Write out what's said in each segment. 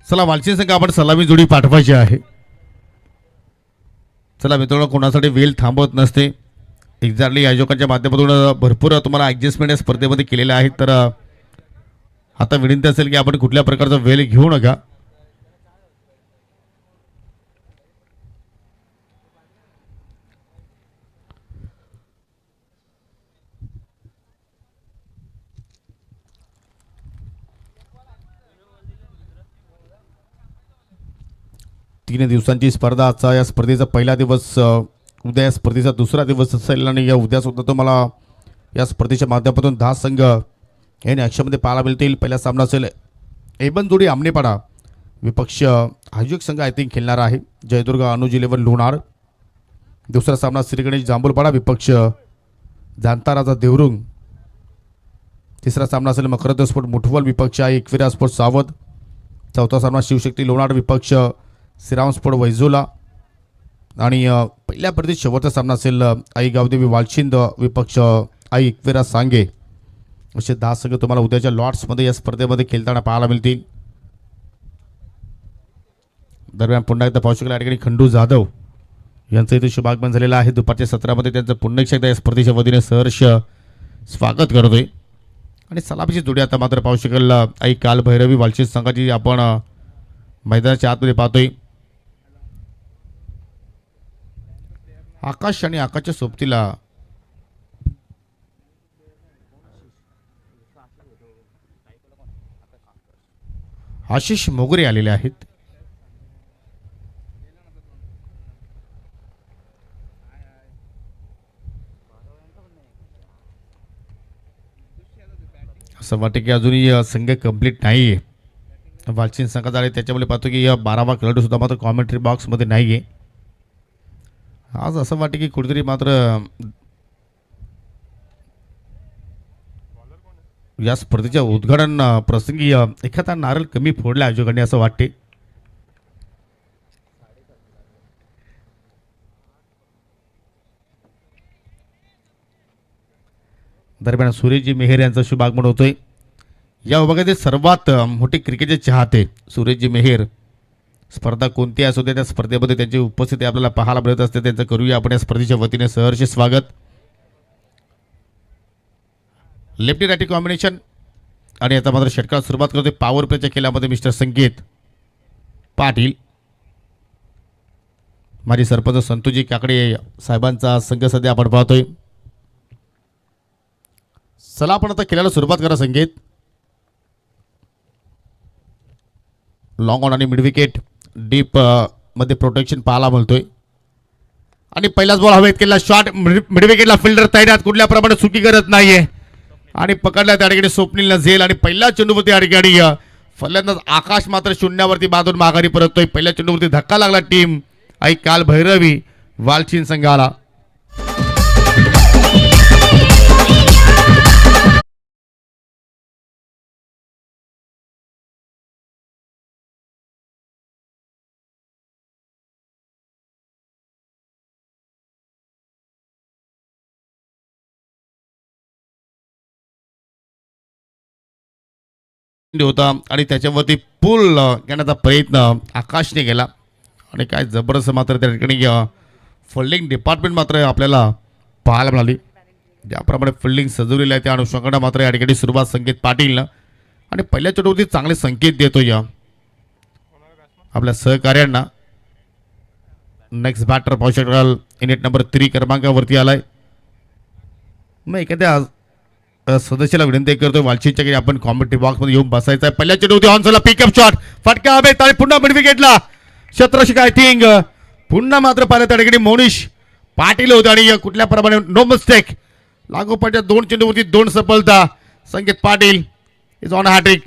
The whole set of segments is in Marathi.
चला वालची संघ आपण सलामी जोडी पाठवायची आहे. चला मित्रांनो, कोणासाठी वेळ थांबवत नसते. एक्झॅक्टली आयोजकांच्या माध्यमातून भरपूर तुम्हाला ॲडजस्टमेंट या स्पर्धेमध्ये केलेल्या आहेत. तर आता विनंती असेल की आपण कुठल्या प्रकारचा वेळ घेऊ नका. तीन दिवसांची स्पर्धा. आजचा या स्पर्धेचा पहिला दिवस, उद्या या स्पर्धेचा दुसरा दिवस असेल आणि या उद्या सुद्धा तुम्हाला या स्पर्धेच्या माध्यमातून 10 संघ हे ॲक्शनमध्ये पाहायला मिळतील. पहिला सामना असेल एबन जोडी आमनेपाडा विपक्ष आयोजक संघ आय थिंक खेळणार आहे जयदुर्ग अनुज 11 लोणार. दुसरा सामना श्री गणेश जांभूलपाडा विपक्ष जांताराजा देवरुंग. तिसरा सामना असेल मकरंद स्पोर्ट मुठवल विपक्ष आहे एकविरा स्पोर्ट सावध. चौथा सामना शिवशक्ती लोणार विपक्ष श्रीराम स्पोर्ट वैजोला. आणि पहिल्या स्पर्धेत शेवटचा सामना असेल आई गावदेवी वालशिंद विपक्ष आई एकविरा सांगे. असे 10 संघ तुम्हाला उद्याच्या लॉट्समध्ये या स्पर्धेमध्ये खेळताना पाहायला मिळतील. दरम्यान पुन्हा एकदा पाहू शकला या ठिकाणी खंडू जाधव यांचं इथे शुभागमन झालेलं आहे. दुपारच्या सत्रामध्ये त्यांचं पुन्हा एकदा या स्पर्धेच्या वतीने सहर्ष स्वागत करतोय. आणि सलामीची जोडी आता मात्र पाहू शकेल आई काल भैरवी वालशिंद संघाची आपण मैदानाच्या आतमध्ये पाहतोय. आकाश आणि आकाशच्या सोबतीला आशिष मोगरे आलेले आहेत. असं वाटतं की अजूनही संघ कंप्लीट नाही आहे वालचिंद संघात आले. त्याच्यामुळे पाहतो की 12वा खेळाडू सुद्धा मात्र कॉमेंट्री बॉक्समध्ये नाही आहे. आज असं वाटतं की कुठेतरी मात्र या स्पर्धेच्या उद्घाटन प्रसंगी एखादा नारळ कमी फोडला आयोजकांनी असं वाटते. दरम्यान सुरेशजी मेहर यांचा शुभ आगमन होतोय. या विभागातील सर्वात मोठे क्रिकेटचे चाहते सुरेशजी मेहर. स्पर्धा कोणती असू दे त्या स्पर्धेमध्ये त्यांची उपस्थिती आपल्याला पाहायला मिळत असते. त्यांचं करूया आपण या स्पर्धेच्या वतीने सहर्ष स्वागत. Lefty righty combination. आणि आता मात्र षटकाला सुरुवात करतोय पॉवर प्लेच्या खेळामध्ये मिस्टर संकेत पाटील. माजी सरपंच संतोजी काकडे साहेबांचा संघ सध्या आपण पाहतोय. चला आपण आता खेळायला सुरुवात करा. संकेत लॉंग ऑन आणि मिड विकेट डीप मध्ये प्रोटेक्शन पाहायला मिळतोय. आणि पहिलाच बॉल हवेत केला शॉट मिड विकेटला फिल्डर तैनात कुठल्या प्रमाणे चुकी करत नाहीये. आणि पकडला त्या ठिकाणी स्वप्नील नझेल. आणि पहिल्या चेंडूवरती या ठिकाणी फलंदाज आकाश मात्र शून्यावरती बांधून माघारी परततोय. पहिल्या चेंडूवरती धक्का लागला टीम आई काल भैरवी वालचिंद संघाला. होता आणि त्याच्यावरती पूल घेण्याचा प्रयत्न आकाशने केला. आणि काय जबरदस्त मात्र त्या ठिकाणी फिल्डिंग डिपार्टमेंट मात्र आपल्याला पाहायला मिळाली. ज्याप्रमाणे फिल्डिंग सजवलेली आहे त्या अनुषंगाने मात्र या ठिकाणी सुरुवात संकेत पाटील आणि पहिल्या चेंडूवरती चांगले संकेत देतो या आपल्या सहकार्यांना. नेक्स्ट बॅटर पाहू शकाल इनिट नंबर 3 क्रमांकावरती आलाय. मग एखाद्या सदस्याला विनंती करतोय वालचिंदच्या की आपण कॉमेंट्री बॉक्समध्ये येऊन बसायचं आहे. पहिल्या चेंडूवरती ऑनसोला पिकअप शॉट फटका हवेत आणि पुन्हा मिड विकेटला शत्रशिक आय थिंक पुन्हा मात्र पाहिलं त्या ठिकाणी मोनिश पाटील होते. आणि कुठल्या प्रमाणे नो मिस्टेक लागोपाठच्या 2 चेंडूवरती 2 सफलता. संकेत पाटील इज ऑन हॅट्रिक.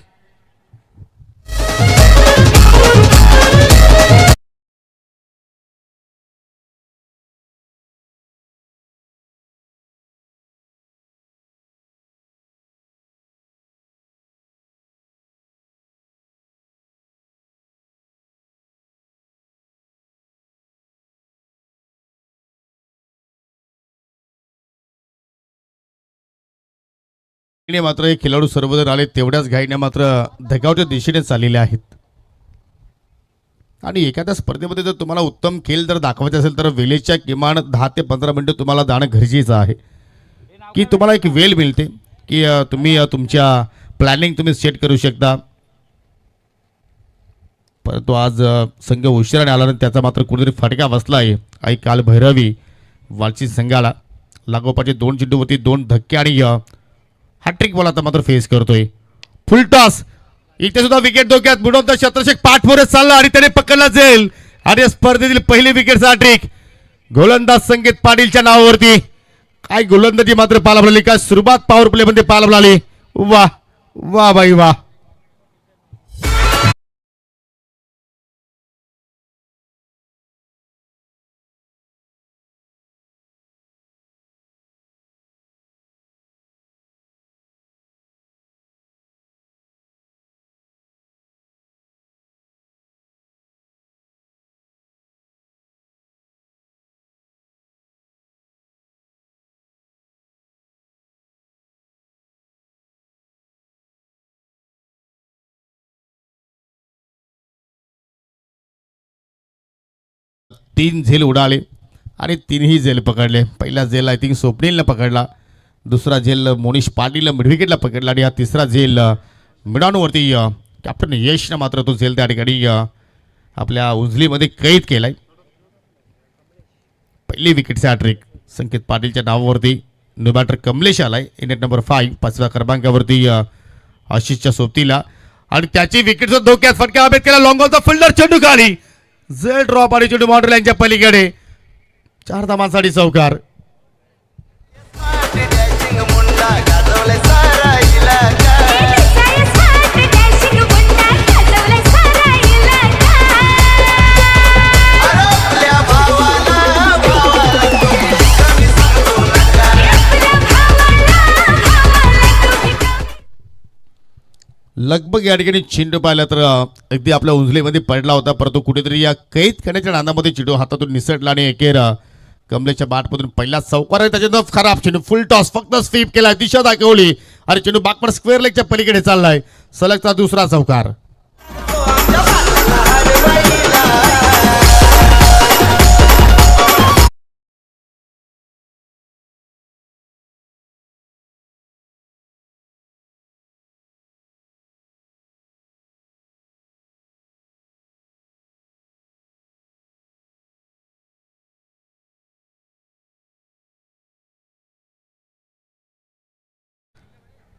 मात्र हे खेळाडू सर्वजण आले तेवढ्याच घाईने मात्र धगावच्या दिशेने चाललेले आहेत. आणि एखाद्या स्पर्धेमध्ये जर तुम्हाला उत्तम खेळ जर दाखवायचं असेल तर वेळेच्या किमान 10 ते 15 मिनिटं तुम्हाला जाणं गरजेचं आहे, की तुम्हाला एक वेळ मिळते की तुम्ही तुमच्या प्लॅनिंग तुम्ही सेट करू शकता. परंतु आज संघ उशिराने आला आणि त्याचा मात्र कुठेतरी फटका बसला आहे. आई काल भैरवी वालची संघाला लागोपाठचे 2 चेंडूवरती 2 धक्के आणि हॅट्रिक बॉल आता मात्र फेस करतोय. फुल टॉस इथे सुद्धा विकेट धोक्यात बुडवता शतरशेख पाठपुरे चालला आणि त्याने पकडला जाईल आणि या स्पर्धेतील पहिली विकेटचा हॅट्रिक गोलंदाज संकेत पाटीलच्या नावावरती. काय गोलंदाजी मात्र पाहायला मिळाली, काय सुरुवात पॉवर प्ले मध्ये पाहायला मिळाली. वा वा बाई वा. तीन झेल उडाले आणि तीनही झेल पकडले. पहिला झेल आय थिंक स्वप्नीलनं पकडला, दुसरा झेल मोनिश पाटीलनं मिडविकेटला पकडला आणि हा तिसरा झेल मिडानूवरती कॅप्टन यशनं मात्र तो झेल त्या ठिकाणी आपल्या उंजलीमध्ये कैद केलाय. पहिली विकेटचा हॅट्रिक संकेत पाटीलच्या नावावरती. न्यू बॅटर कमलेश आलाय इनेट नंबर 5 5व्या क्रमांकावरती आशिषच्या सोबतीला आणि त्याची विकेटचा धोक्यात फटका अभेद केला. लॉंगॉलचा फिल्डर चेंडू खाली झेल ड्रॉप आणि चेंडू बाउंड्री लाईनच्या पलीकडे 4 धावांसाठी चौकार. लगभग या ठिकाणी चेंडू पाहिला तर अगदी आपल्या उंजलीमध्ये पडला होता, परंतु कुठेतरी या कैद करण्याच्या नादामध्ये चेंडू हातातून निसटला आणि एकेर कमलेच्या बॅटमधून पहिला चौकार आहे. त्याच्यानं खराब चेंडू फुल टॉस फक्त स्वीप केला, दिशा दाखवली आणि चेंडू बाकवर स्क्वेअर लेगच्या पलीकडे चाललाय. सलगचा दुसरा चौकार.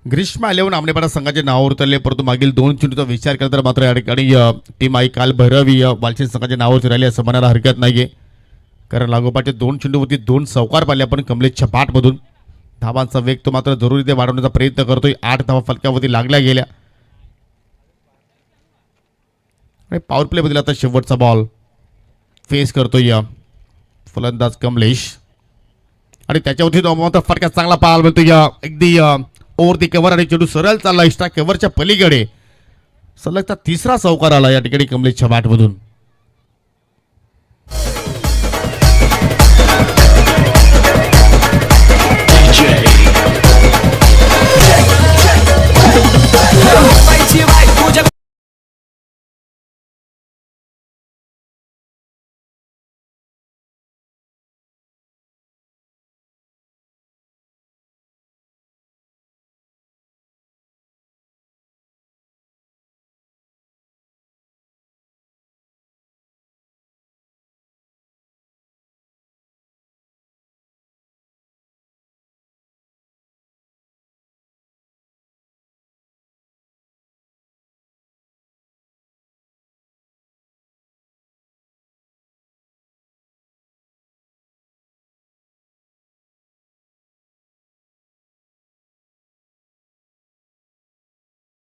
ग्रीष्म 11 आमनेपाडा संघाच्या नावावर उतरले, परंतु मागील 2 चेंडूचा विचार केला तर मात्र या ठिकाणी टीम आई काल भैरवी वालचीन संघाच्या नावावर राहिली असं म्हणायला हरकत नाहीये. कारण लागोपाठचे 2 चेंडूवरती 2 चौकार पाहिले आपण कमलेशच्या पाठमधून. धावांचा वेग तो मात्र जरुरीने वाढवण्याचा प्रयत्न करतोय. 8 धावा फलकावरती लागल्या गेल्या आणि पॉवर प्ले मध्ये आता शेवटचा बॉल फेस करतोय फलंदाज कमलेश आणि त्याच्यावरती मात्र फटका चांगला पाहायला मिळतोय. अगदी ओव्हर दी कव्हर आणि चेंडू सरळ चालला एक्स्ट्रा कव्हरच्या पलीकडे. सलगचा तिसरा चौकार आला या ठिकाणी कमलेशच्या बॅटमधून.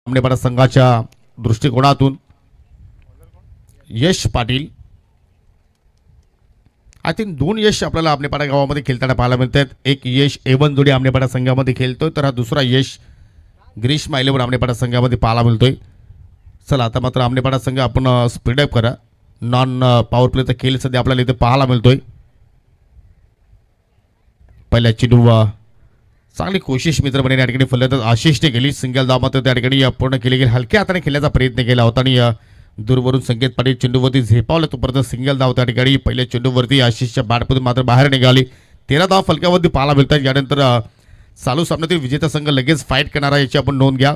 आमनेपाडा संघाच्या दृष्टिकोनातून यश पाटील आय थिंक 2 यश आपल्याला आमनेपाडा गावामध्ये खेळताना पाहायला मिळतात. एक यश A1 जोडी आमनेपाडा संघामध्ये खेळतोय, तर हा दुसरा यश ग्रीष्म 11 आमनेपाडा संघामध्ये पाहायला मिळतोय. चला आता मात्र आमनेपाडा संघ आपण स्पीडअप करा. नॉन पॉवर प्लेचा खेळ सध्या आपल्याला इथे पाहायला मिळतोय. पहिल्या चेंडू चांगली कोशिश मित्रपणे या ठिकाणी फलंदाज आशिषने केली. सिंगल धाव मात्र त्या ठिकाणी पूर्ण केली गेली. हलक्या हाताने खेळण्याचा प्रयत्न केला होता आणि दूरवरून संकेत पाटील चेंडूवरती झेपावलं, तोपर्यंत सिंगल धाव त्या ठिकाणी पहिल्या चेंडूवरती आशिषच्या बॅटमधून मात्र बाहेर निघाली. 13 धाव फलकावरती पाहायला मिळतात. यानंतर चालू सामन्यातील विजेता संघ लगेच फाईट करणारा याची आपण नोंद घ्या.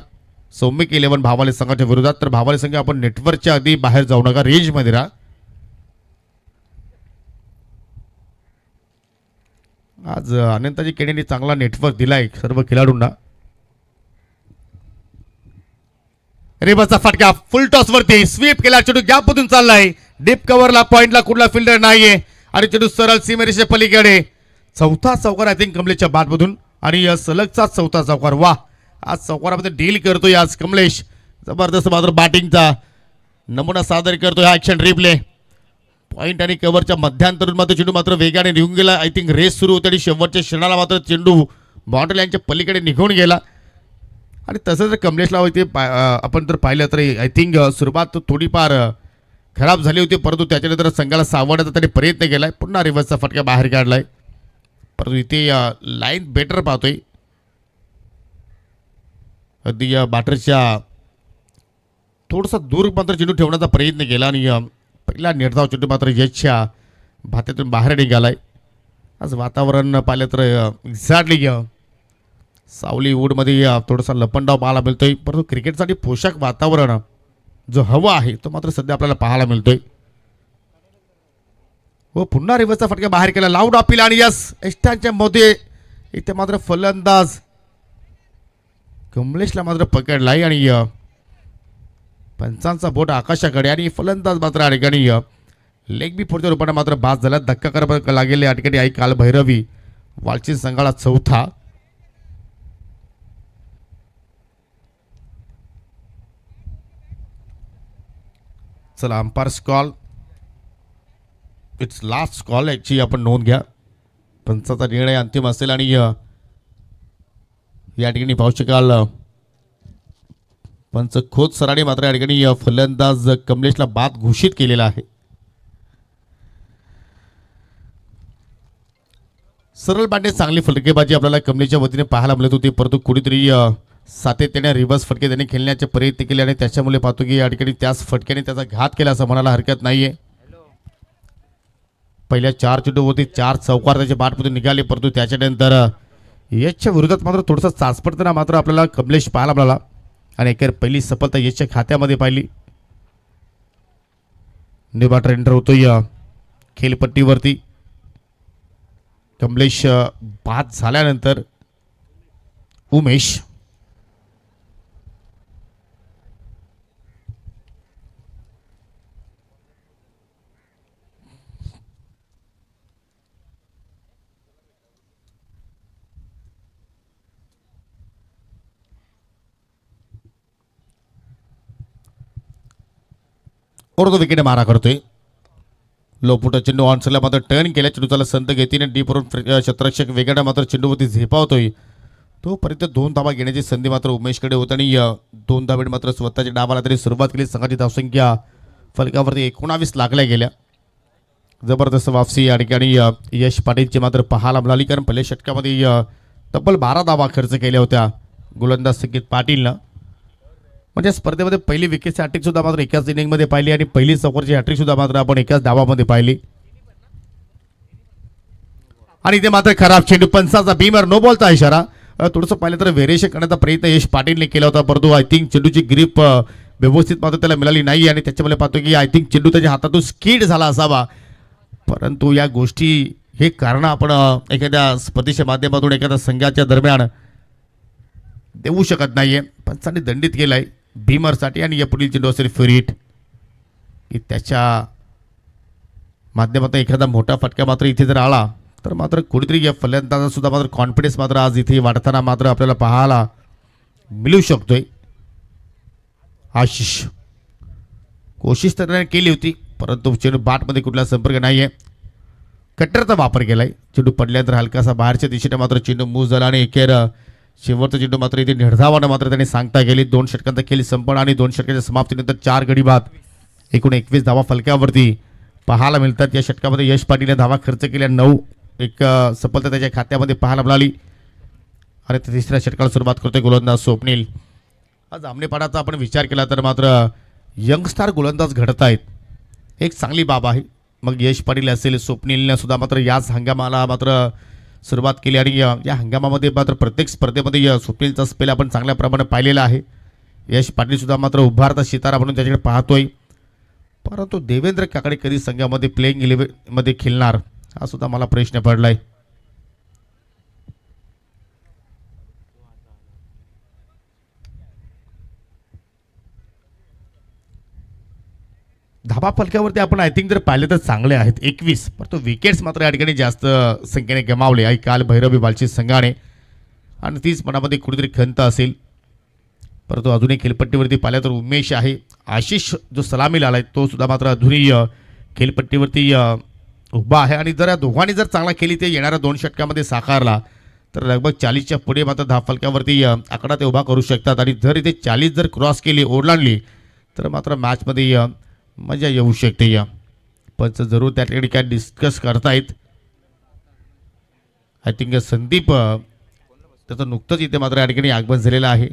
सौमिक 11 भावाले संघाच्या विरोधात. तर भावाले संघ आपण नेटवर्कच्या आधी बाहेर जाऊ नका, रेंजमध्ये राहा. आज अनंताजी केणेंनी चांगला नेटवर्क दिलाय सर्व खेळाडूंना. रेबाचा फटका फुल टॉस वरती स्वीप केला. चेंडू गॅप मधून चाललाय, डीप कव्हरला पॉइंटला कुठला फिल्डर नाहीये आणि चेंडू सरळ सीमेरेषेच्या पलीकडे. चौथा चौकार आय थिंक कमलेशच्या बॅटमधून आणि सलगचा चौथा चौकार. वा, आज चौकारामध्ये डील करतोय आज कमलेश. जबरदस्त मात्र बॅटिंगचा नमुना सादर करतोय हा ॲक्शन रिप्ले. पॉइंट आणि कव्हरच्या मध्यांतरून मात्र चेंडू मात्र वेगाने निघून गेला. आय थिंक रेस सुरू होती आणि शेवटच्या क्षणाला मात्र चेंडू बॉटल यांच्या पलीकडे निघून गेला. आणि तसं जर कमलेशला होते आपण जर पाहिलं तर आय थिंक सुरुवात थोडीफार खराब झाली होती, परंतु त्याच्यानंतर संघाला सावरण्याचा त्यांनी प्रयत्न केलाय. पुन्हा रिव्हर्सचा फटका बाहेर काढलाय, परंतु इथे लाईन बेटर पाहतोय. अगदी बॅटरच्या थोडासा दूर मात्र चेंडू ठेवण्याचा प्रयत्न केला आणि पहिला निर्धाव चेंडू मात्र यशच्या भात्यातून बाहेर निघालाय. आज वातावरण पाहिलं तर एक्झॅक्टली सावली वूडमध्ये थोडासा लपंडाव पाहायला मिळतोय, परंतु क्रिकेटसाठी पोषक वातावरण जो हवा आहे तो मात्र सध्या आपल्याला पाहायला मिळतोय. व पुन्हा रिव्हर्सचा फटका बाहेर केला, लाऊड अपील आणि यस एस्टांच्या मध्ये इथे मात्र फलंदाज कमलेशला मात्र पकडलाय आणि पंचांचा बोट आकाशाकडे आणि फलंदाज मात्र या ठिकाणी लेग बी फोडच्या रूपाने मात्र बाद झाला. धक्का करावा लागेल या ठिकाणी आई काल भैरवी वालचीन संघाला चौथा. चला umpires call, it's last call याची आपण नोंद घ्या. पंचाचा निर्णय अंतिम असेल आणि या ठिकाणी पाहू शकाल पंच खोत सराने मात्र या ठिकाणी फलंदाज कमलेशला बाद घोषित केलेला आहे. सरळ बॅटने चांगली फटकेबाजी आपल्याला कमलेशच्या वतीने पाहायला मिळत होती, परंतु कुठेतरी सातत्याने रिव्हर्स फटके त्यांनी खेळण्याचे प्रयत्न केले आणि त्याच्यामुळे पाहतो की या ठिकाणी त्याच फटक्याने त्याचा घात केला असं म्हणायला हरकत नाहीये. पहिल्या 4 चेंडूवरती 4 चौकार त्याच्या बॅटमधून निघाले, परंतु त्याच्यानंतर यशच्या विरोधात मात्र थोडासा चाचपडताना मात्र आपल्याला कमलेश पाहायला मिळाला आणि एकेर पहिली सफलता यशच्या खात्यामध्ये पाहिली. निर्बाटर एंटर होतोय खेळपट्टीवरती. कमलेश बाद झाल्यानंतर उमेश और तो विकेट मारा करतोय. लोपुटा चेंडू ऑनसरला मात्र टर्न केला, चेंडूला संत घेतीने डीपवरून क्षेत्ररक्षक वेगाने मात्र चेंडूवरती झेपावतोय. तोपर्यंत 2 धावा घेण्याची संधी मात्र उमेशकडे होत आणि 2 धावेत मात्र स्वतःच्या डावाला तरी सुरुवात केली. संघाची धावसंख्या फलकावरती 19 लागल्या गेल्या. जबरदस्त वापसी या ठिकाणी यश पाटीलची मात्र पाहायला मिळाली, कारण पहिल्या षटकामध्ये तब्बल 12 धावा खर्च केल्या होत्या गोलंदाज संकेत पाटीलनं. म्हणजे स्पर्धेमध्ये पहिली विकेटची हॅट्रिक सुद्धा मात्र एकाच इनिंगमध्ये पाहिली आणि पहिली चौकारची हॅट्रिक सुद्धा मात्र आपण एकाच धावामध्ये पाहिली. आणि इथे मात्र खराब चेंडू, पंचाचा बीमर, नो बॉलचा इशारा. थोडंसं पाहिलं तर व्हेरिएशन करण्याचा प्रयत्न यश पाटीलने केला होता, परंतु आय थिंक चेंडूची ग्रीप व्यवस्थित मात्र त्याला मिळाली नाही आणि त्याच्यामुळे पाहतो की आय थिंक चेंडू त्याच्या हातातून स्किड झाला असावा. परंतु या गोष्टी हे कारण आपण एखाद्या स्पर्धेच्या माध्यमातून एखाद्या संघाच्या दरम्यान देऊ शकत नाहीये. पंचांनी दंडित केलाय भीमरसाठी आणि या पुढील चेंडू असेल फिरिट की त्याच्या माध्यमातून एखादा मोठा फटका मात्र इथे जर आला तर मात्र कुठेतरी या फलंदाजा सुद्धा मात्र कॉन्फिडन्स मात्र आज इथे वाढताना मात्र आपल्याला पाहायला मिळू शकतोय. आशिष कोशिश तर केली होती, परंतु चेंडू बॅटमध्ये कुठला संपर्क नाहीये. कट्टरचा वापर केलाय. चेंडू पडल्यानंतर हलकासा बाहेरच्या दिशेने मात्र चेंडू मूव झाला आणि एकेर शेवटचा चेंडू मात्र इथे निर्धावानं मात्र त्यांनी सांगता गेली. 2 षटकांचा खेळ संपन्न आणि 2 षटकांच्या समाप्तीनंतर 4 गडी बाद, एकूण 21 धावा फलकावरती पाहायला मिळतात. या षटकामध्ये यश पाटीलने धावा खर्च केल्या, 9 एक सफलता त्याच्या खात्यामध्ये पाहायला मिळाली. आणि तिसऱ्या षटकाला सुरुवात करतोय गोलंदाज स्वप्नील. आज आमनेपाडाचा आपण विचार केला तर मात्र यंगस्टार गोलंदाज घडत आहेत, एक चांगली बाब आहे. मग यश पाटील असेल, स्वप्नीलने सुद्धा मात्र याच हंगामाला मात्र सुरुवात केली आणि या हंगामामध्ये मात्र प्रत्येक स्पर्धेमध्ये स्वप्नीलचा स्पेल आपण चांगल्या प्रमाणे पाहिलेला आहे. यश पाटील सुद्धा मात्र उभारता सितारा म्हणून त्याच्याकडे पाहतोय. परंतु देवेंद्र काकडे कधी संघामध्ये प्लेइंग 11 मध्ये खेळणार हा सुद्धा मला प्रश्न पडलाय. धाबा फलकावरती आपण आय थिंक जर पाहिले तर चांगले आहेत 21, परंतु विकेट्स मात्र या ठिकाणी जास्त संख्येने गमावले आहे काल भैरवी बालची संघाने आणि तीच मनामध्ये कुठेतरी खंत असेल. परंतु अजूनही खेळपट्टीवरती पाहिलं तर उमेश आहे, आशिष जो सलामीला आलाय तो सुद्धा मात्र अजूनही खेळपट्टीवरती उभा आहे आणि जर या दोघांनी जर चांगला केली ते येणाऱ्या 2 षटकामध्ये साकारला तर लगभग 40च्या पुढे मात्र धावफलकावरती आकडा ते उभा करू शकतात आणि जर इथे 40 जर क्रॉस केली ओलांडली तर मात्र मॅचमध्ये मजा येऊ शकते. पण जरूर त्या ठिकाणी काय डिस्कस करतायत. आय थिंक संदीप त्याचं नुकतंच इथे मात्र या ठिकाणी आगमन झालेलं आहे.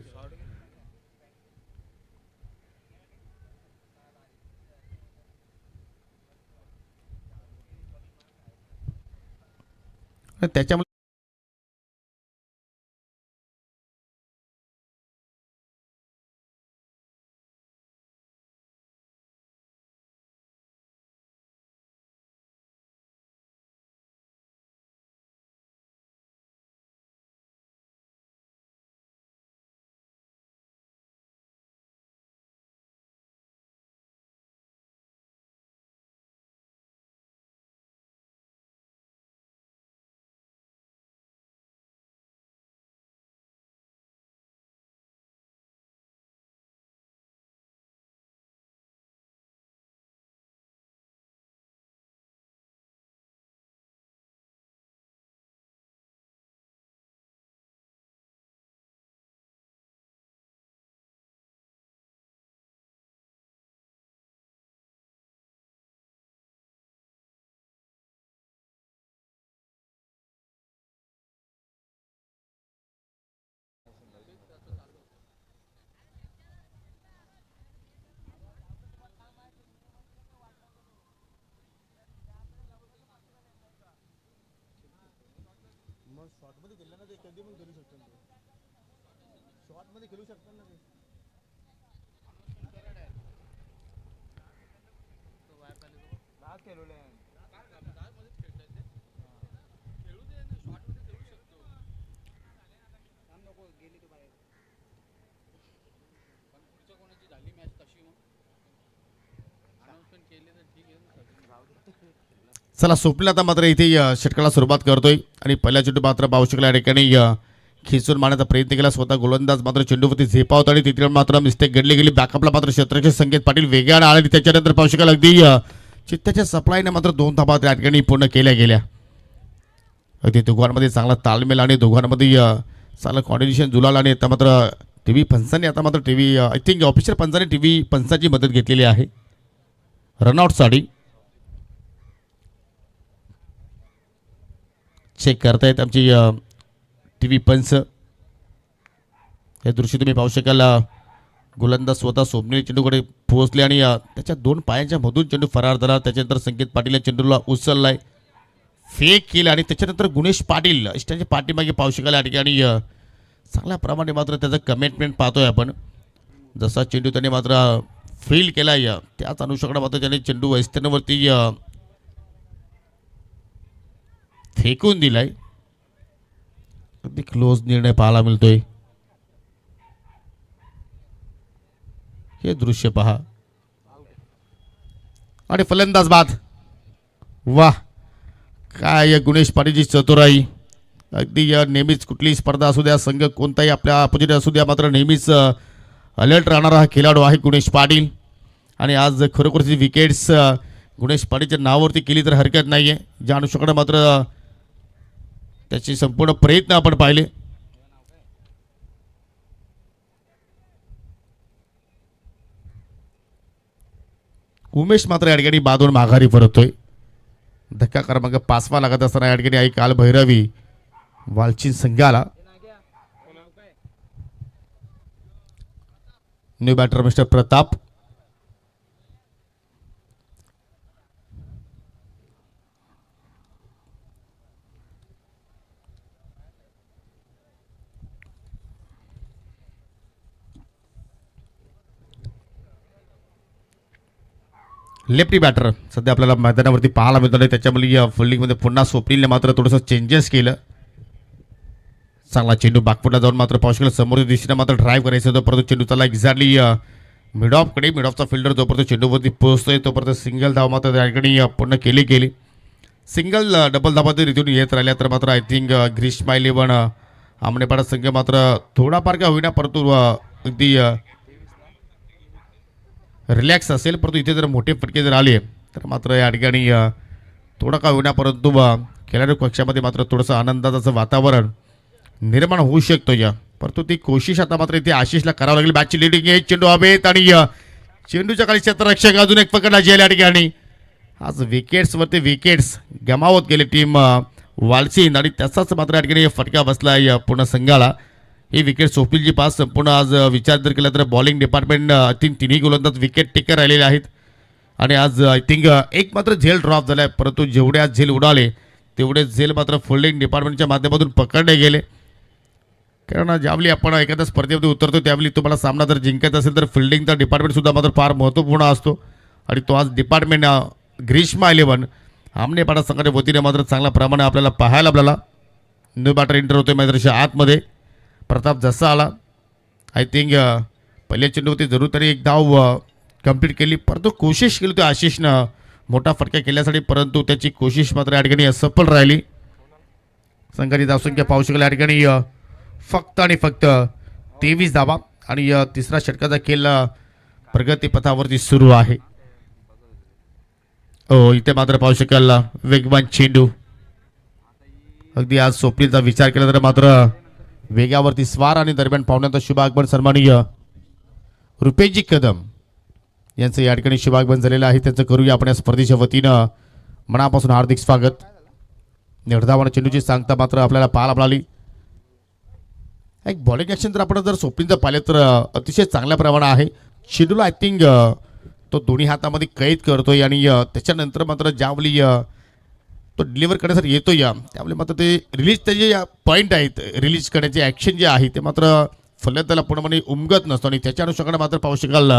त्याच्यामुळे चला स्वप्नील आता मात्र इथे षटकाला सुरुवात करतोय आणि पहिल्या चेंडू मात्र पाहू शकला या ठिकाणी खिचून मारण्याचा प्रयत्न केला. स्वतः गोलंदाज मात्र चेंडूवरती झेपावत आणि तिथे मात्र मिस्टेक घडली गेली. बॅकअपला मात्र क्षेत्राचे संकेत पाटील वेगाने आले. त्याच्यानंतर पाहू शकाल अगदी चित्त्याच्या सप्लायने मात्र 2 धाबा त्या ठिकाणी पूर्ण केल्या गेल्या. अगदी दोघांमध्ये चांगला ताळमेल आणि दोघांमध्ये चांगलं कॉर्डिनेशन जुळालं आणि आता मात्र टीव्ही पंचांनी आता मात्र टीव्ही आय थिंक ऑफिशियल पंचांनी टीव्ही पंचांची मदत घेतलेली आहे रनआउटसाठी. चेक करतायत आमची टीव्ही पंच. हे दृश्य तुम्ही पाहू शकाल. गोलंदाज स्वतः स्वप्नील चेंडूकडे पोहोचले आणि त्याच्या 2 पायांच्या मधून चेंडू फरार झाला. त्याच्यानंतर संकेत पाटील या चेंडूला उचललाय, फेक केला आणि त्याच्यानंतर गुणेश पाटील इष्टांच्या पाठीमागे पाहू शकाल या ठिकाणी चांगल्या प्रमाणे मात्र त्याचं कमिटमेंट पाहतोय आपण. जसा चेंडू त्याने मात्र फील केलाय त्याच अनुषंगाने मात्र त्याने चेंडू वेस्टर्नवरती फेकून दिलाय. अगदी क्लोज निर्णय पाहायला मिळतोय. हे दृश्य पहा आणि फलंदाज बाद. वाह, काय या गुणेश पाटीलची चतुराई. अगदी नेहमीच कुठलीही स्पर्धा असू द्या, संघ कोणताही आपल्या अपोजिट असू द्या, मात्र नेहमीच अलर्ट राहणारा हा खेळाडू आहे गुणेश पाटील. आणि आज खरोखरची विकेट्स गुणेश पाटीलच्या नावावरती केली तर हरकत नाही आहे. ज्या अनुषंगाने मात्र त्याचे संपूर्ण प्रयत्न आपण पाहिले. उमेश मात्र या ठिकाणी बादून माघारी परततोय. धक्का क्रमांक 5वा लागत असताना या ठिकाणी आई काल भैरवी वालचीन संघाला. New batter mister Pratap lefty batter सध्या आपल्याला मैदानावरती पाहायला मिळतो आहे. त्याच्यामुळे या फिल्डिंगमध्ये पुन्हा स्वप्नीलने मात्र थोडंसं चेंजेस केलं. चांगला चेंडू बाकफुटला जाऊन मात्र पाऊस केला. समोरच्या दिशेने मात्र ड्राईव्ह करायचं होतं, परंतु चेंडू त्याला एक्झॅक्टली मिड ऑफचा फिल्डर जोपर्यंत चेंडूवरती पोहोचतोय तोपर्यंत सिंगल धाव मात्र त्या ठिकाणी पूर्ण केली. सिंगल डबल धावा जर इथून येत राहिल्या तर मात्र आय थिंक ग्रीष्मा 11 आमनेपाडा संघ मात्र थोडाफार का होईना परंतु अगदी रिलॅक्स असेल. परंतु इथे जर मोठे फटके जर आले तर मात्र या ठिकाणी थोडा का होईना परंतु खेळाडू पक्षामध्ये मात्र थोडंसं आनंदाचं वातावरण निर्माण होऊ शकतो. परंतु ती कोशिश आता मात्र इथे आशिषला करावं लागेल. बॅटची लिडिंग आहे, चेंडू हवेत आणि चेंडूच्या खाली क्षेत्ररक्षक अजून एक पकडला जेल या ठिकाणी. आज विकेट्सवरती विकेट्स गमावत गेले टीम वालसीन आणि त्याचाच मात्र या ठिकाणी फटका बसला या पूर्ण संघाला. ही विकेट सोपीलची पास संपूर्ण आज विचार जर केला तर बॉलिंग डिपार्टमेंट आय थिंक तिन्ही गोलंदाज विकेट टेकर राहिलेले आहेत. आणि आज आय थिंक एक मात्र झेल ड्रॉप झाला आहे, परंतु जेवढे आज झेल उडाले तेवढे झेल मात्र फिल्डिंग डिपार्टमेंटच्या माध्यमातून पकडले गेले. कारण ज्यावेळी आपण एखाद्या स्पर्धेमध्ये उतरतो त्यावेळी तुम्हाला सामना जर जिंकायचा असेल तर फिल्डिंगचा डिपार्टमेंटसुद्धा मात्र फार महत्त्वपूर्ण असतो. आणि तो आज डिपार्टमेंट ग्रीष्मा 11 आमनेपाडा संघाच्या वतीने मात्र चांगल्या प्रमाणे आपल्याला पाहायला न्यू बॅटर एंटर होतोय मैदानाच्या आतमध्ये. प्रताप जसा आला आय थिंक पहिल्या चेंडूवरती जरूर तरी एक धाव कंप्लीट केली, परंतु कोशिश केली होती आशिषनं मोठा फटका केल्यासाठी, परंतु त्याची कोशिश मात्र या ठिकाणी असफल राहिली. संघाची धावसंख्या पाहू शकला या ठिकाणी फक्त आणि फक्त 23 धावा. आणि तिसरा षटकाचा खेळ प्रगतीपथावरती सुरू आहे. इथे मात्र पाहू शकाल वेगवान चेंडू. अगदी आज स्वप्नीलचा विचार केला तर मात्र वेगावरती स्वार आणि दरम्यान पाहुण्यांचा शुभागमन सन्माननीय रुपेशजी कदम यांचं या ठिकाणी शुभागमन झालेलं आहे. त्यांचं करूया आपण या स्पर्धेच्या वतीनं मनापासून हार्दिक स्वागत. निर्धावान चेंडूची सांगता मात्र आपल्याला पाहायला मिळाली. एक बॉलिंग ॲक्शन जर आपण जर स्वप्नीलचं पाहिलं तर अतिशय चांगल्या प्रमाणात आहे. चेंडूला आय थिंक तो दोन्ही हातामध्ये कैद करतोय आणि त्याच्यानंतर मात्र ज्यावेळी तो डिलिव्हर करण्यासाठी येतो त्यावेळी मात्र ते रिलीजचे जे पॉईंट आहेत रिलीज करण्याचे ॲक्शन जे आहे ते मात्र फलंदाजाला पूर्णपणे उमगत नसतो. आणि त्याच्या अनुषंगाने मात्र पाहू शकाल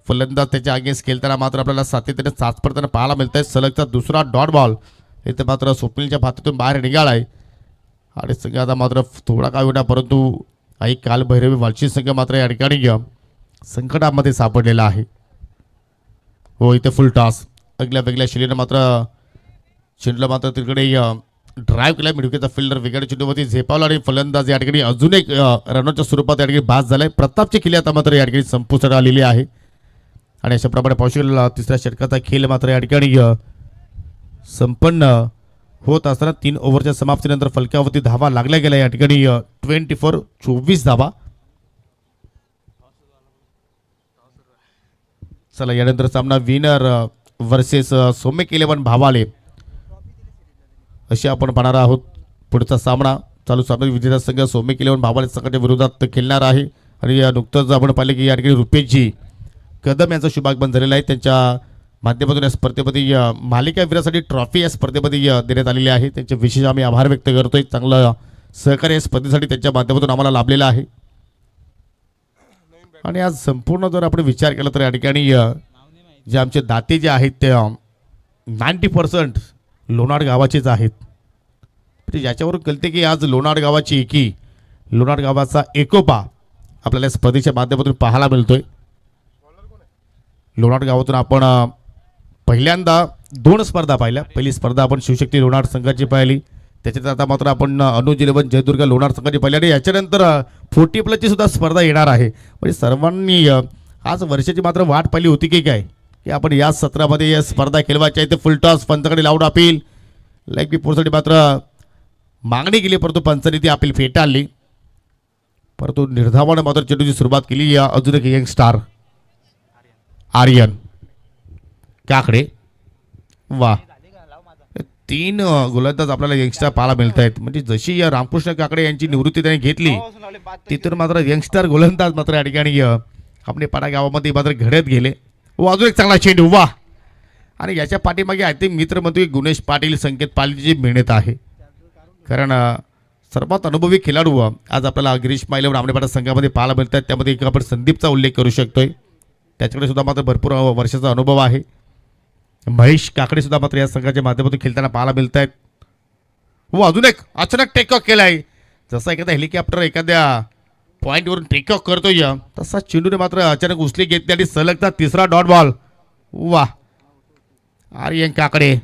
फलंदाज त्याच्या अगेन्स्ट खेळताना मात्र आपल्याला सातत्याने चाच पडताना पाहायला मिळत आहे. सलगचा दुसरा डॉट बॉल इथे मात्र स्वप्नीलच्या भातातून बाहेर निघाला आहे. आणि संघ आता मात्र थोडा काय होता परंतु आई काल भैरवी वालची संघ मात्र या ठिकाणी संकटामध्ये सापडलेला आहे. इथे फुल टॉस अगल्या वेगळ्या शैलीनं मात्र चेंडूला मात्र तिकडे ड्राईव्ह केला. मिडविकेटचा फिल्डर वेगळ्या चेंडूवरती झेपावला आणि फलंदाज या ठिकाणी अजून एक रनच्या स्वरूपात या ठिकाणी बाद झालाय. प्रतापची खिल्ली आता मात्र या ठिकाणी संपुष्टात आलेली आहे. आणि अशा प्रकारे पाहू शकाल तिसऱ्या षटकाचा खेळ मात्र या ठिकाणी संपन्न होत असताना 3 ओव्हरच्या समाप्तीनंतर फलकावरती धावा लागल्या गेल्या या ठिकाणी 24 धावा. चला यानंतर सामना विनर वर्सेस सोमेक 11 भावाले अशी आपण पाहणार आहोत. पुढचा सामना चालू सामना विजेता संघ सोमेक 11 भावाले संघाच्या विरोधात खेळणार आहे. आणि नुकतंच आपण पाहिले की या ठिकाणी रुपेशजी कदम यांचा शुभागमन झालेला आहे. त्यांच्या माध्यमातून या स्पर्धेमध्ये मालिकावीरासाठी ट्रॉफी या स्पर्धेमध्ये देण्यात आलेली आहे. त्यांचे विशेष आम्ही आभार व्यक्त करतोय. चांगलं सहकार्य या स्पर्धेसाठी त्यांच्या माध्यमातून आम्हाला लाभलेला आहे. आणि आज संपूर्ण जर आपण विचार केला तर या ठिकाणी जे आमचे दाते जे आहेत ते 90% लोणार गावाचेच आहेत. म्हणजे याच्यावरून कळते की आज लोणार गावाची एकी लोणार गावाचा एकोपा आपल्याला स्पर्धेच्या माध्यमातून पाहायला मिळतोय. लोणार गावातून आपण पहिल्यांदा 2 स्पर्धा पाहिल्या. पहिली स्पर्धा आपण शिवशक्ती लोणार संघाची पाहिली, त्याच्यात आता मात्र आपण अनुज 11 जयदुर्ग लोणार संघाची पाहिली आणि याच्यानंतर 40+ सुद्धा स्पर्धा येणार आहे. म्हणजे सर्वांनी आज वर्षाची मात्र वाट पाहिली होती की काय की आपण या सत्रामध्ये या स्पर्धा खेळवायच्या आहे. ते फुल टॉस पंचाकडे लावून अपील लाईक बी पोरसाठी मात्र मागणी केली, परंतु पंचांनी ती अपील फेटाळली. परंतु निर्धावानं मात्र चेंडूची सुरुवात केली या अजून एक यंग स्टार आर्यन काकडे. वा 3 गोलंदाज आपल्याला यंगस्टार पाहायला मिळत आहेत. म्हणजे जशी या रामकृष्ण काकडे यांची निवृत्ती त्यांनी घेतली तिथून मात्र यंगस्टार गोलंदाज मात्र या ठिकाणी आपले पाडा गावामध्ये मात्र घडत गेले. अजून एक चांगला चेंडू वा. आणि याच्या पाठीमागे आय थिंक मित्र म्हणतो गुणेश पाटील संकेत पाटीलची मेहनत आहे. कारण सर्वात अनुभवी खेळाडू आज आपल्याला ग्रीष्मा 11 आमनेपाडा संघामध्ये पाहायला मिळतात. त्यामध्ये एक आपण संदीपचा उल्लेख करू शकतोय. त्याच्याकडे सुद्धा मात्र भरपूर वर्षाचा अनुभव आहे. महेश काकडे सुद्धा मात्र या संघाच्या माध्यमातून खेळताना पाहायला मिळत आहेत. हो, अजून एक अचानक टेक ऑफ केलाय. जसा एखादा हेलिकॉप्टर एखाद्या पॉईंटवरून टेक ऑफ करतोय तसा चेंडूने मात्र अचानक उचली घेतली आणि सलगता तिसरा डॉट बॉल. वा, आर्यन काकडे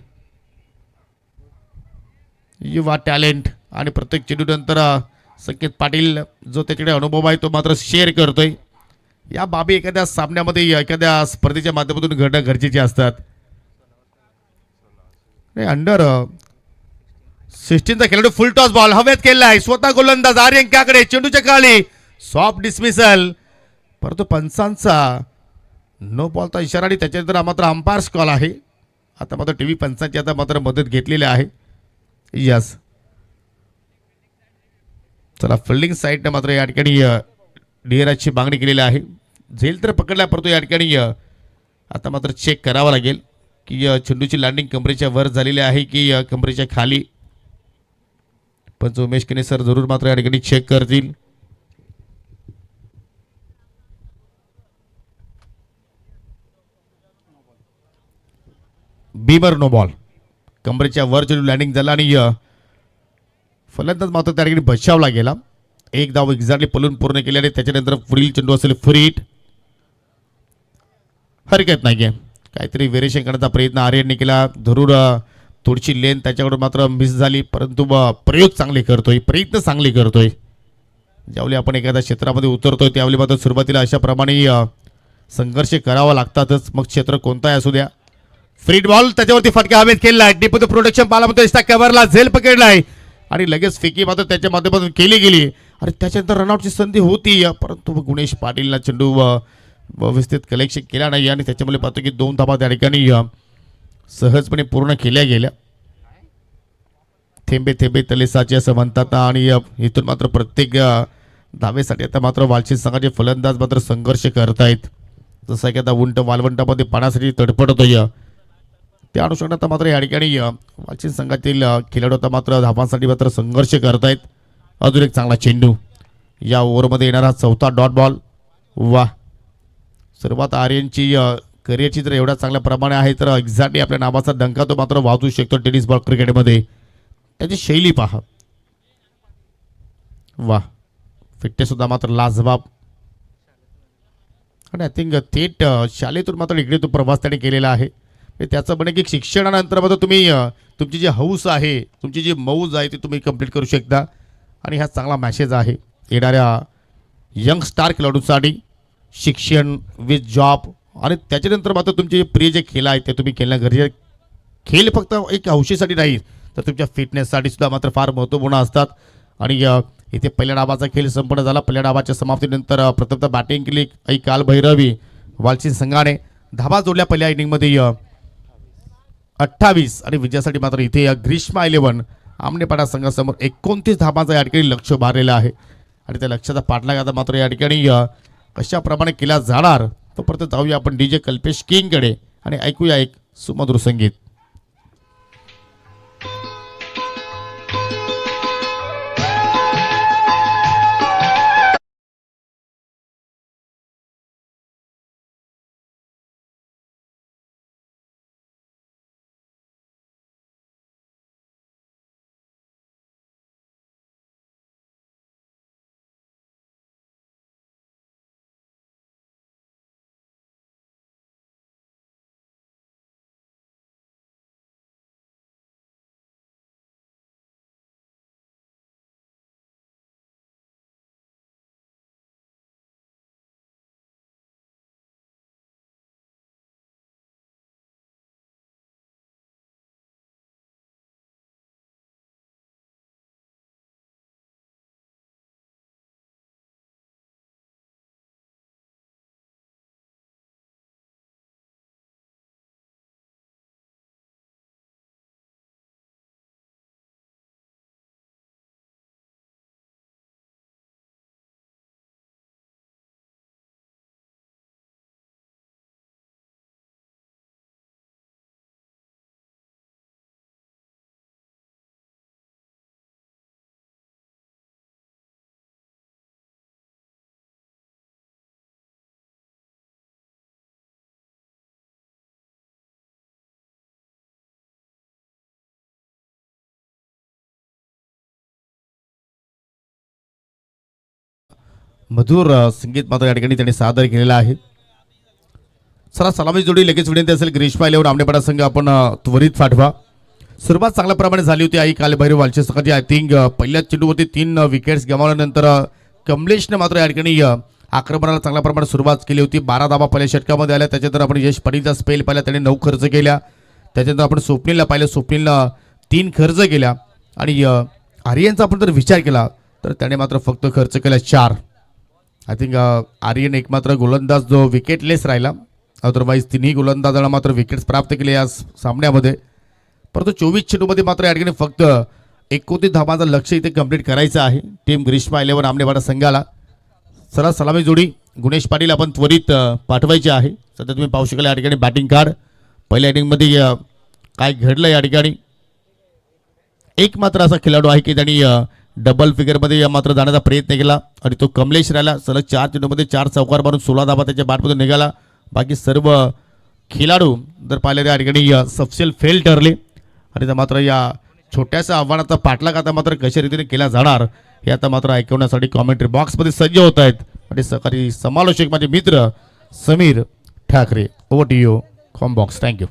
युवा टॅलेंट आणि प्रत्येक चेंडूनंतर संकेत पाटील जो त्याच्याकडे अनुभव आहे तो मात्र शेअर करतोय. या बाबी एखाद्या सामन्यामध्ये एखाद्या स्पर्धेच्या माध्यमातून घडणं गरजेचे असतात. अंडर 16चा खेळाडू फुल टॉस बॉल हवेत केला आहे. स्वतः गोलंदाज आर्यन काकडे चेंडूच्या खाली सॉफ्ट डिसमिसल, परंतु पंचांचा नो बॉलचा इशारा आणि त्याच्यानंतर मात्र अंपायर्स कॉल आहे. आता मात्र टीव्ही पंचांची आता मात्र मदत घेतलेली आहे. यस, चला फिल्डिंग साईडने मात्र या ठिकाणी डिअराची मागणी केलेली आहे. झेल तर पकडला, परंतु या ठिकाणी आता मात्र चेक करावं लागेल की चेंडूची लँडिंग कमरेच्या वर झालेली आहे की कमरेच्या खाली. पण उमेश केने सर जरूर मात्र या ठिकाणी चेक करतील. बीमर नो बॉल, कमरेच्या वर चेंडू लँडिंग झाला आणि फलंदाज मात्र त्या ठिकाणी बचावला गेला. एक धाव एक्झॅक्टली पलून पूर्ण केले आणि त्याच्यानंतर पुढील चेंडू असेल फ्री हिट. हरकत नाही आहे, काहीतरी व्हेरिएशन करण्याचा प्रयत्न आर्यनने केला. जरूर थोडीशी लेन त्याच्याकडून मात्र मिस झाली, परंतु प्रयोग चांगले करतोय, प्रयत्न चांगले करतोय. ज्यावेळी आपण एखाद्या क्षेत्रामध्ये उतरतोय त्यावेळी मात्र सुरुवातीला अशाप्रमाणे संघर्ष करावा लागतातच, मग क्षेत्र कोणताही असू द्या. फ्री बॉल त्याच्यावरती फटका हवेत केलाय. डिपो प्रोडक्शन पाला म्हणतो कव्हरला झेल पकडलाय आणि लगेच फेकी मात्र त्याच्या माध्यमातून केली गेली आणि त्याच्यानंतर रनआउटची संधी होती, परंतु गुणेश पाटीलला चेंडू व्यवस्थित कलेक्शन केला नाही आणि त्याच्यामुळे पाहतो की 2 धावा त्या ठिकाणी सहजपणे पूर्ण केल्या गेल्या. थेंबे थेंबे तलेसाचे असं म्हणतात आणि इथून मात्र प्रत्येक धावेसाठी आता मात्र वालशिंद संघाचे फलंदाज मात्र संघर्ष करतायत. जसं एखादा उंट वालवंटामध्ये पाण्यासाठी तडफडतोय त्या अनुषंगाने मात्र या ठिकाणी वालशिंद संघातील खेळाडू आता मात्र धावांसाठी मात्र संघर्ष करतायत. अजून एक चांगला चेंडू या ओव्हरमध्ये येणारा चौथा डॉट बॉल. वा, सर्वात आर्यनची करिअरची जर एवढ्या चांगल्या प्रमाणे आहे तर एक्झॅक्टली आपल्या नावाचा डंका तो मात्र वाजवू शकतो टेनिस बॉल क्रिकेटमध्ये. त्याची शैली पहा. वा, फिटनेस सुद्धा मात्र लाजबाब आणि आय थिंक थेट शाळेतून मात्र इकडे तो प्रवास त्याने केलेला आहे. त्याचं म्हणे की शिक्षणानंतर मात्र तुम्ही तुमची जी हौस आहे, तुमची जी मौज आहे ती तुम्ही कंप्लीट करू शकता. आणि हा चांगला मॅसेज आहे येणाऱ्या यंग स्टार खेळाडूंसाठी. शिक्षण विथ जॉब आणि त्याच्यानंतर मात्र तुमचे जे प्रिय जे खेळ आहेत ते तुम्ही खेळणं गरजेचं. खेळ फक्त एक हौशीसाठी नाही तर तुमच्या फिटनेससाठी सुद्धा मात्र फार महत्त्वपूर्ण असतात. आणि इथे पहिल्या डावाचा खेळ संपन्न झाला. पहिल्या डावाच्या समाप्तीनंतर प्रथमतः बॅटिंग केली आई कालभैरवी वालशिंद संघाने. धावा जोडल्या पहिल्या इनिंगमध्ये 28 आणि विजयासाठी मात्र इथे ग्रीष्मा 11 आमनेपाडा संघासमोर 29 धावांचा या ठिकाणी लक्ष मारलेला आहे. आणि त्या लक्षाचा पाठलाग आता मात्र या ठिकाणी कशाप्रमाणे केला जाणार तो परत जाऊया आपण DJ कल्पेश किंगकडे आणि ऐकूया एक सुमधुर संगीत. मधुर संगीत मात्र या ठिकाणी त्यांनी सादर केलेला आहे. चला सलामी जोडी लगेच विनंती असेल ग्रीष्मा इलेव्हन आमनेपाडा संघ आपण त्वरित पाठवा. सुरुवात चांगल्या प्रमाणे झाली होती. आई कालभैरव वालचे सकाळी आय थिंक पहिल्याच चेंडूवरती 3 विकेट्स गमावल्यानंतर कमलेशने मात्र या ठिकाणी आक्रमणाला चांगल्या प्रमाणात सुरुवात केली होती. 12 धावा पहिल्या षटकामध्ये आल्या. त्याच्यानंतर आपण यश पाटीलचा स्पेल पाहिला, त्याने 9 खर्च केल्या. त्याच्यानंतर आपण स्वप्नीलला पाहिलं, स्वप्नीलनं 3 खर्च केल्या. आणि आर्यनचा आपण जर विचार केला तर त्याने मात्र फक्त खर्च केला 4. आय थिंक आर्यन एकमात्र गोलंदाज जो विकेटलेस राहिला, अदरवाईज तिन्ही गोलंदाजांना मात्र विकेट्स प्राप्त केले या सामन्यामध्ये. परंतु 24 चेंडूमध्ये मात्र या ठिकाणी फक्त 29 धावांचं लक्ष्य इथे कंप्लीट करायचं आहे टीम ग्रीष्मा इलेव्हन आमनेवाडा संघाला. चला सलामी जोडी गुणेश पाटील आपण त्वरित पाठवायची आहे. सध्या तुम्ही पाहू शकाल या ठिकाणी बॅटिंग कार्ड. पहिल्या इनिंगमध्ये काय घडलं या ठिकाणी, एक मात्र असा खेळाडू आहे की त्यांनी डबल फिगरमध्ये मात्र जाण्याचा प्रयत्न केला आणि तो कमलेश राहिला. सलग 4 चेंडूमध्ये 4 चौकार मारून 16 धावा त्याच्या बॅटमधून निघाला. बाकी सर्व खेळाडू जर पाहिले त्या ठिकाणी सपशेल फेल ठरले. आणि तर मात्र या छोट्याशा आव्हानाचा पाठलाग आता मात्र कशा रीतीने केला जाणार हे आता मात्र ऐकवण्यासाठी कॉमेंट्री बॉक्समध्ये सज्ज होत आहेत. आणि सहकारी समालोचक माझे मित्र Sameer Thackeray. Over to you com box. Thank you.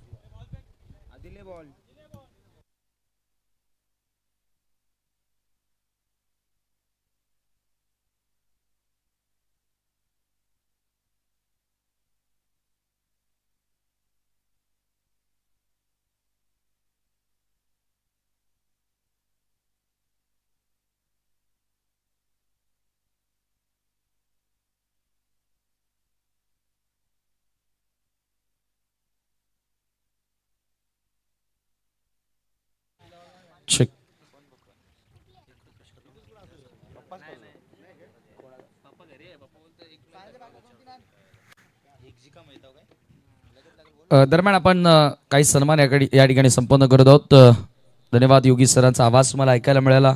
check. दरम्यान आपण काही सन्मान या ठिकाणी संपन्न करत आहोत. धन्यवाद योगी सरांचा आवाज मला ऐकायला मिळाला.